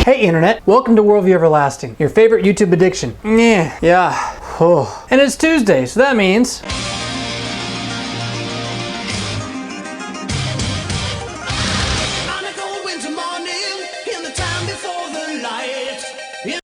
Hey Internet, welcome to Worldview Everlasting, your favorite YouTube addiction. Yeah. Oh. And it's Tuesday, so that means...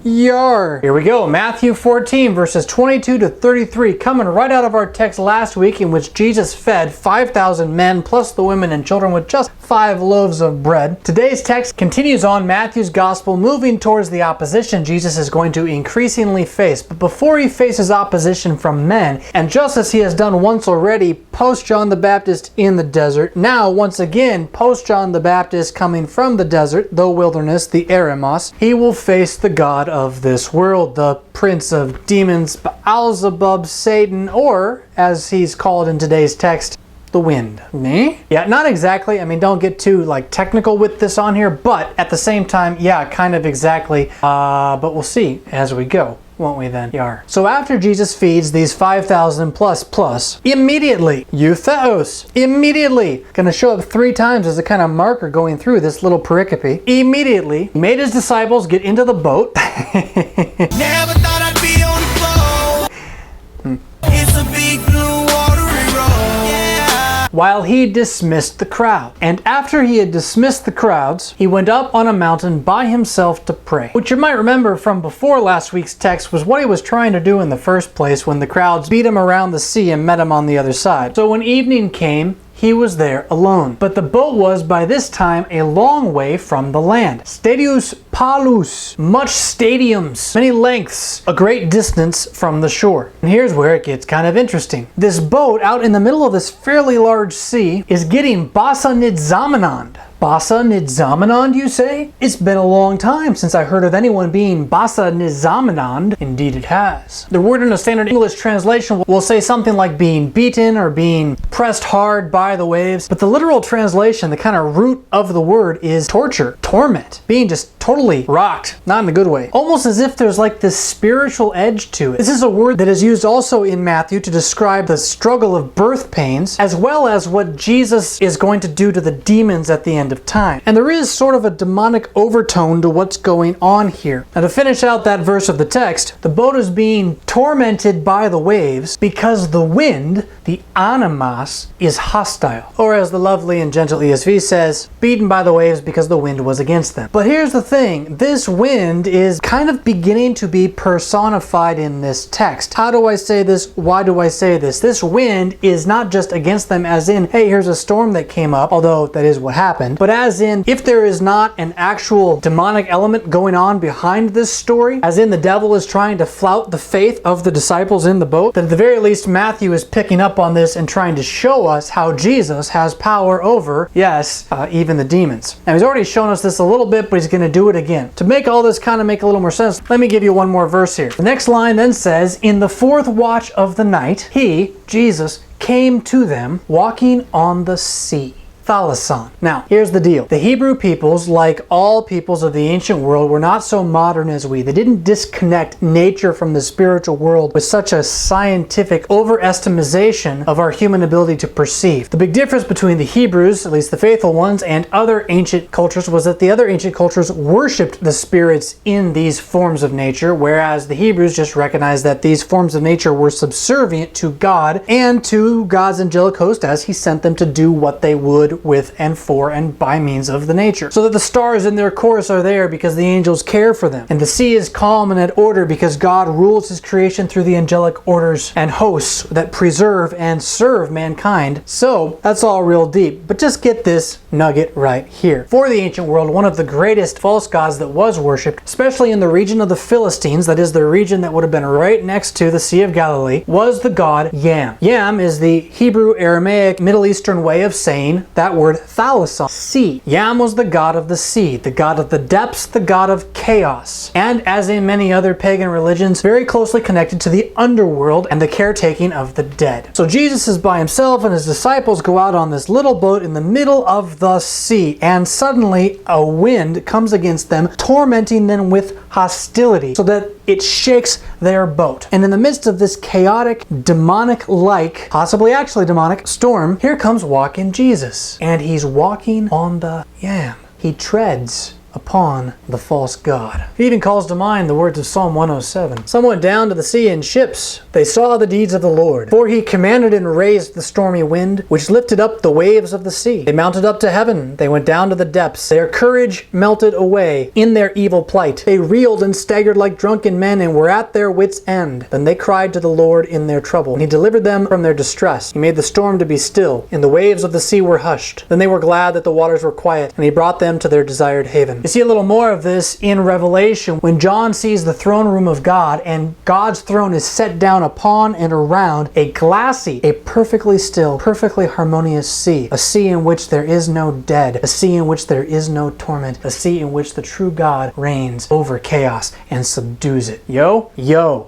Yar! Here we go, Matthew 14 verses 22 to 33, coming right out of our text last week in which Jesus fed 5,000 men plus the women and children with just 5 loaves of bread. Today's text continues on Matthew's gospel, moving towards the opposition Jesus is going to increasingly face. But before he faces opposition from men, and just as he has done once already post John the Baptist in the desert, now once again post John the Baptist coming from the desert, the wilderness, the eremos, he will face the God of this world, the prince of demons, Beelzebub, Satan, or as he's called in today's text, the wind. Me? Yeah, not exactly. I mean, don't get too technical with this on here, but at the same time, yeah, kind of exactly. But we'll see as we go, won't we then? Yar. So after Jesus feeds these 5,000 plus, immediately, eutheos, immediately, gonna show up 3 times as a kind of marker going through this little pericope. Immediately made his disciples get into the boat. Never thought I'd be on the floor. It's a big blue watery road. Yeah. While he dismissed the crowd. And after he had dismissed the crowds, he went up on a mountain by himself to pray. Which you might remember from before last week's text was what he was trying to do in the first place when the crowds beat him around the sea and met him on the other side. So when evening came, he was there alone. But the boat was by this time a long way from the land. Stadius palus, much stadiums, many lengths, a great distance from the shore. And here's where it gets kind of interesting. This boat out in the middle of this fairly large sea is getting basa nidzamanand. Basa nidzamanand, you say? It's been a long time since I heard of anyone being basa nidzamanand. Indeed it has. The word in a standard English translation will say something like being beaten or being pressed hard by the waves, but the literal translation, the kind of root of the word, is torture, torment, being just totally rocked, not in a good way. Almost as if there's this spiritual edge to it. This is a word that is used also in Matthew to describe the struggle of birth pains, as well as what Jesus is going to do to the demons at the end of time. And there is sort of a demonic overtone to what's going on here. Now to finish out that verse of the text, the boat is being tormented by the waves because the wind, the animas, is hostile. Or as the lovely and gentle ESV says, beaten by the waves because the wind was against them. But here's the thing, this wind is kind of beginning to be personified in this text. How do I say this? Why do I say this? This wind is not just against them as in, hey, here's a storm that came up, although that is what happened, but as in, if there is not an actual demonic element going on behind this story, as in the devil is trying to flout the faith of the disciples in the boat, then at the very least Matthew is picking up on this and trying to show us how Jesus has power over, yes, even the demons. Now he's already shown us this a little bit, but he's going to do it again. To make all this kind of make a little more sense, let me give you one more verse here. The next line then says, in the 4th watch of the night, he, Jesus, came to them walking on the sea. Thalason. Now, here's the deal. The Hebrew peoples, like all peoples of the ancient world, were not so modern as we. They didn't disconnect nature from the spiritual world with such a scientific overestimation of our human ability to perceive. The big difference between the Hebrews, at least the faithful ones, and other ancient cultures was that the other ancient cultures worshipped the spirits in these forms of nature, whereas the Hebrews just recognized that these forms of nature were subservient to God and to God's angelic host as he sent them to do what they would with and for and by means of the nature. So that the stars in their course are there because the angels care for them. And the sea is calm and at order because God rules his creation through the angelic orders and hosts that preserve and serve mankind. So that's all real deep. But just get this nugget right here. For the ancient world, one of the greatest false gods that was worshipped, especially in the region of the Philistines, that is the region that would have been right next to the Sea of Galilee, was the god Yam. Yam is the Hebrew, Aramaic, Middle Eastern way of saying that word thalason, sea. Yam was the god of the sea, the god of the depths, the god of chaos. And as in many other pagan religions, very closely connected to the underworld and the caretaking of the dead. So Jesus is by himself and his disciples go out on this little boat in the middle of the sea, and suddenly a wind comes against them, tormenting them with hostility so that it shakes their boat. And in the midst of this chaotic, demonic-like, possibly actually demonic, storm, here comes walking Jesus. And he's walking on the Yam. He treads upon the false god. He even calls to mind the words of Psalm 107. Some went down to the sea in ships. They saw the deeds of the Lord. For he commanded and raised the stormy wind, which lifted up the waves of the sea. They mounted up to heaven. They went down to the depths. Their courage melted away in their evil plight. They reeled and staggered like drunken men and were at their wits' end. Then they cried to the Lord in their trouble, and he delivered them from their distress. He made the storm to be still, and the waves of the sea were hushed. Then they were glad that the waters were quiet, and he brought them to their desired haven. You see a little more of this in Revelation when John sees the throne room of God, and God's throne is set down upon and around a glassy, a perfectly still, perfectly harmonious sea. A sea in which there is no dead, a sea in which there is no torment, a sea in which the true God reigns over chaos and subdues it. Yo.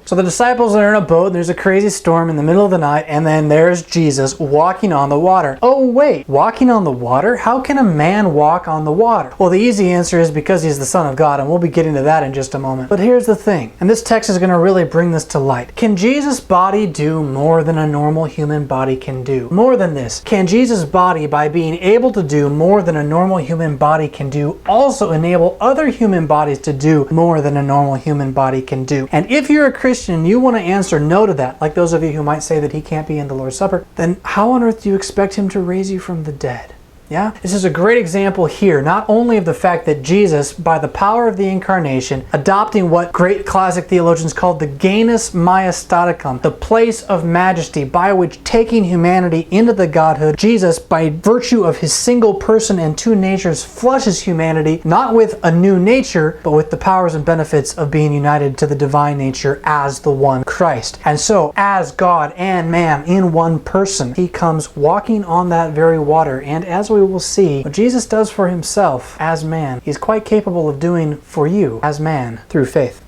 So the disciples are in a boat, and there's a crazy storm in the middle of the night, and then there's Jesus walking on the water. Oh wait, walking on the water? How can a man walk on the water? Well, the easy answer is because he's the Son of God, and we'll be getting to that in just a moment. But here's the thing, and this text is going to really bring this to light. Can Jesus' body do more than a normal human body can do? More than this, can Jesus' body, by being able to do more than a normal human body can do, also enable other human bodies to do more than a normal human body can do? And if you're a Christian and you want to answer no to that, like those of you who might say that he can't be in the Lord's Supper, then how on earth do you expect him to raise you from the dead? Yeah? This is a great example here, not only of the fact that Jesus, by the power of the incarnation, adopting what great classic theologians called the genus maestaticum, the place of majesty, by which taking humanity into the Godhood, Jesus, by virtue of his single person and two natures, flushes humanity, not with a new nature, but with the powers and benefits of being united to the divine nature as the one Christ. And so, as God and man in one person, he comes walking on that very water, and as we will see, what Jesus does for himself as man, he's quite capable of doing for you as man through faith.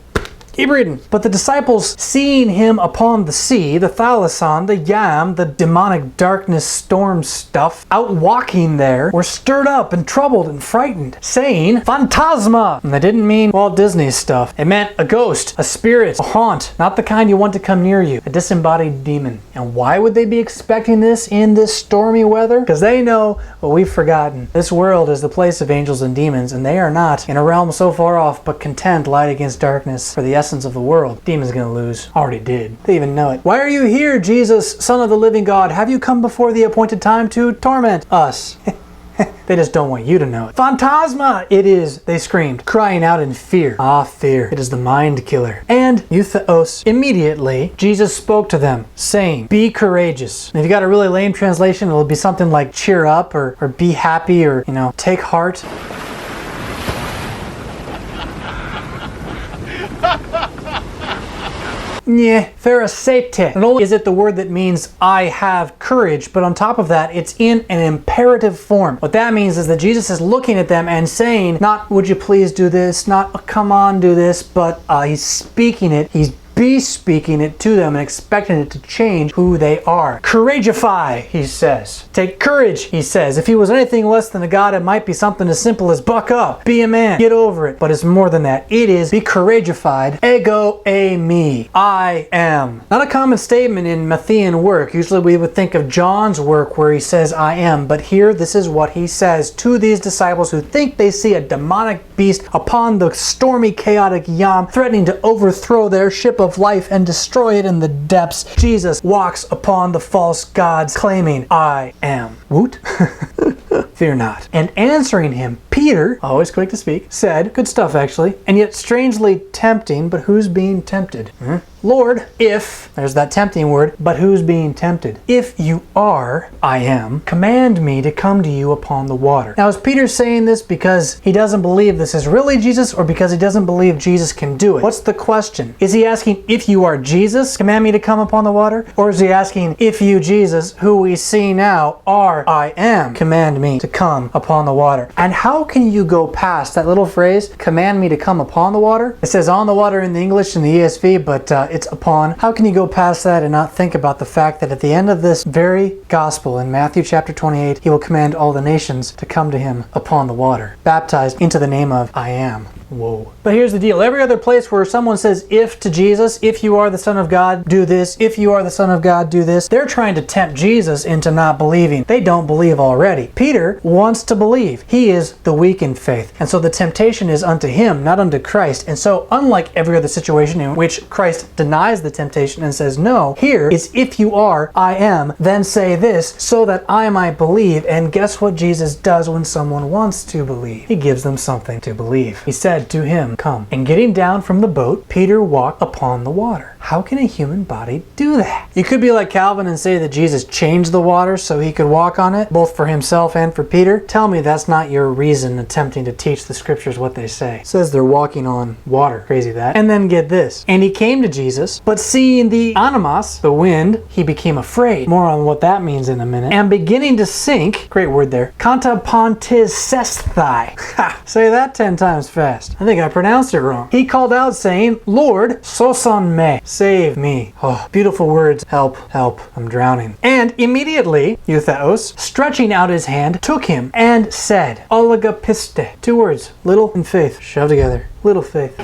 Keep reading. But the disciples, seeing him upon the sea, the thalasson, the yam, the demonic darkness storm stuff, out walking there, were stirred up and troubled and frightened, saying, Phantasma! And they didn't mean Walt Disney stuff. It meant a ghost, a spirit, a haunt, not the kind you want to come near you, a disembodied demon. And why would they be expecting this in this stormy weather? Because they know what we've forgotten. This world is the place of angels and demons, and they are not in a realm so far off, but content light against darkness for the essence of the world. Demon's gonna lose. Already did. They even know it. Why are you here, Jesus, Son of the living God? Have you come before the appointed time to torment us? They just don't want you to know it. Phantasma! It is, they screamed, crying out in fear. Ah, fear. It is the mind killer. And eutheos. Immediately, Jesus spoke to them, saying, be courageous. And if you got a really lame translation, it'll be something like cheer up or be happy or, take heart. Yeah, pharisete. Not only is it the word that means I have courage, but on top of that, it's in an imperative form. What that means is that Jesus is looking at them and saying, not would you please do this, not come on do this, but he's speaking it. He's bespeaking it to them and expecting it to change who they are. Courageify, he says. Take courage, he says. If he was anything less than a god, it might be something as simple as buck up, be a man, get over it. But it's more than that. It is be couragified, ego eimi, I am. Not a common statement in Matthean work. Usually we would think of John's work where he says I am, but here this is what he says to these disciples who think they see a demonic beast upon the stormy, chaotic yam, threatening to overthrow their ship of life and destroy it in the depths. Jesus walks upon the false gods, claiming, I am. Woot? Fear not. And answering him, Peter, always quick to speak, said, good stuff actually, and yet strangely tempting, but who's being tempted? Lord, if, there's that tempting word, but who's being tempted? If you are, I am, command me to come to you upon the water. Now is Peter saying this because he doesn't believe this is really Jesus, or because he doesn't believe Jesus can do it? What's the question? Is he asking, if you are Jesus, command me to come upon the water? Or is he asking, if you, Jesus, who we see now, are I am, command me to come upon the water? And how can you go past that little phrase, command me to come upon the water? It says on the water in the English and the ESV, but it's upon. How can you go past that and not think about the fact that at the end of this very gospel in Matthew chapter 28, he will command all the nations to come to him upon the water, baptized into the name of I am. Whoa. But here's the deal. Every other place where someone says if to Jesus, if you are the Son of God, do this. If you are the Son of God, do this. They're trying to tempt Jesus into not believing. They don't believe already. Peter wants to believe. He is the weak in faith. And so the temptation is unto him, not unto Christ. And so unlike every other situation in which Christ denies the temptation and says no, here is if you are, I am, then say this so that I might believe. And guess what Jesus does when someone wants to believe? He gives them something to believe. He said to him, come. And getting down from the boat, Peter walked upon the water. How can a human body do that? You could be like Calvin and say that Jesus changed the water so he could walk on it, both for himself and for Peter. Tell me that's not your reason attempting to teach the scriptures what they say. It says they're walking on water. Crazy that. And then get this. And he came to Jesus, but seeing the animos, the wind, he became afraid. More on what that means in a minute. And beginning to sink, great word there, kanta pontis sesthai. Ha! Say that 10 times fast. I think I pronounced it wrong. He called out saying, Lord, soson me. Save me. Oh, beautiful words. Help, help, I'm drowning. And immediately, Eutheos, stretching out his hand, took him and said, Olagapiste. 2 words, little and faith. Shoved together. Little faith.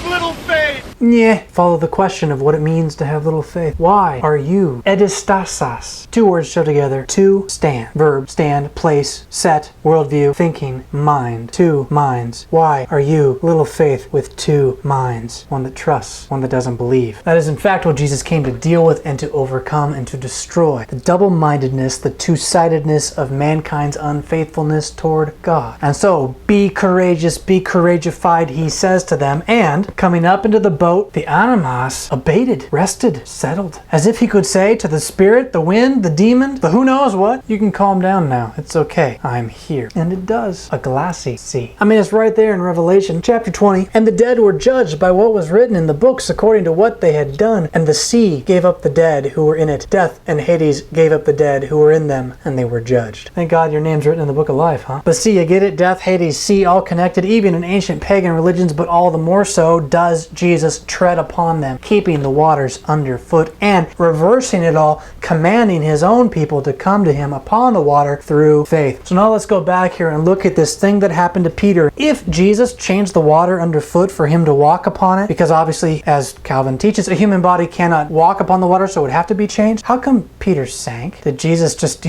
Little faith. Yeah. Follow the question of what it means to have little faith. Why are you edistasas? 2 words shoved together. To stand. Verb, stand, place, set, worldview, thinking, mind. 2 minds. Why are you little faith with 2 minds? One that trusts, one that doesn't believe. That is in fact what Jesus came to deal with and to overcome and to destroy. The double-mindedness, the two-sidedness of mankind's unfaithfulness toward God. And so, be courageous, be couragified, he says to them, and coming up into the boat, the animos abated, rested, settled. As if he could say to the spirit, the wind, the demon, the who knows what, you can calm down now. It's okay. I'm here. And it does. A glassy sea. I mean, it's right there in Revelation chapter 20. And the dead were judged by what was written in the books according to what they had done. And the sea gave up the dead who were in it. Death and Hades gave up the dead who were in them. And they were judged. Thank God your name's written in the book of life, huh? But see, you get it? Death, Hades, sea, all connected, even in ancient pagan religions, but all the more so does Jesus tread upon them, keeping the waters underfoot and reversing it all, commanding his own people to come to him upon the water through faith. So now let's go back here and look at this thing that happened to Peter. If Jesus changed the water underfoot for him to walk upon it, because obviously, as Calvin teaches, a human body cannot walk upon the water, so it would have to be changed. How come Peter sank? Did Jesus just,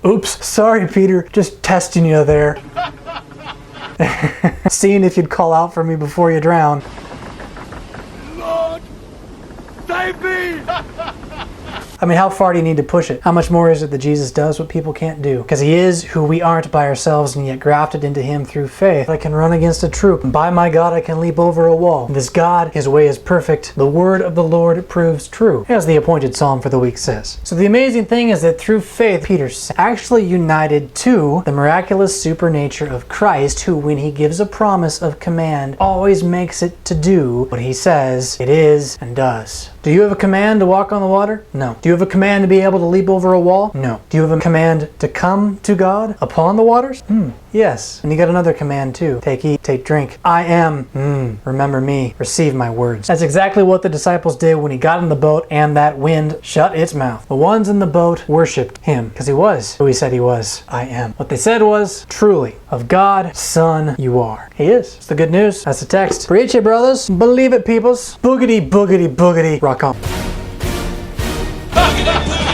oops, sorry Peter, just testing you there. Seeing if you'd call out for me before you drown. Lord, save me. I mean, how far do you need to push it? How much more is it that Jesus does what people can't do? Because he is who we aren't by ourselves, and yet grafted into him through faith. I can run against a troop. And by my God, I can leap over a wall. And this God, his way is perfect. The word of the Lord proves true, as the appointed psalm for the week says. So the amazing thing is that through faith, Peter's actually united to the miraculous supernature of Christ, who, when he gives a promise of command, always makes it to do what he says it is and does. Do you have a command to walk on the water? No. Do you have a command to be able to leap over a wall? No. Do you have a command to come to God upon the waters? Yes. And you got another command too. Take, eat, take, drink. I am. Remember me. Receive my words. That's exactly what the disciples did when he got in the boat and that wind shut its mouth. The ones in the boat worshipped him because he was who he said he was. I am. What they said was, truly, of God, Son, you are. He is. It's the good news. That's the text. Preach it, brothers. Believe it, peoples. Boogity, boogity, boogity. Rock on. Boogity, boogity.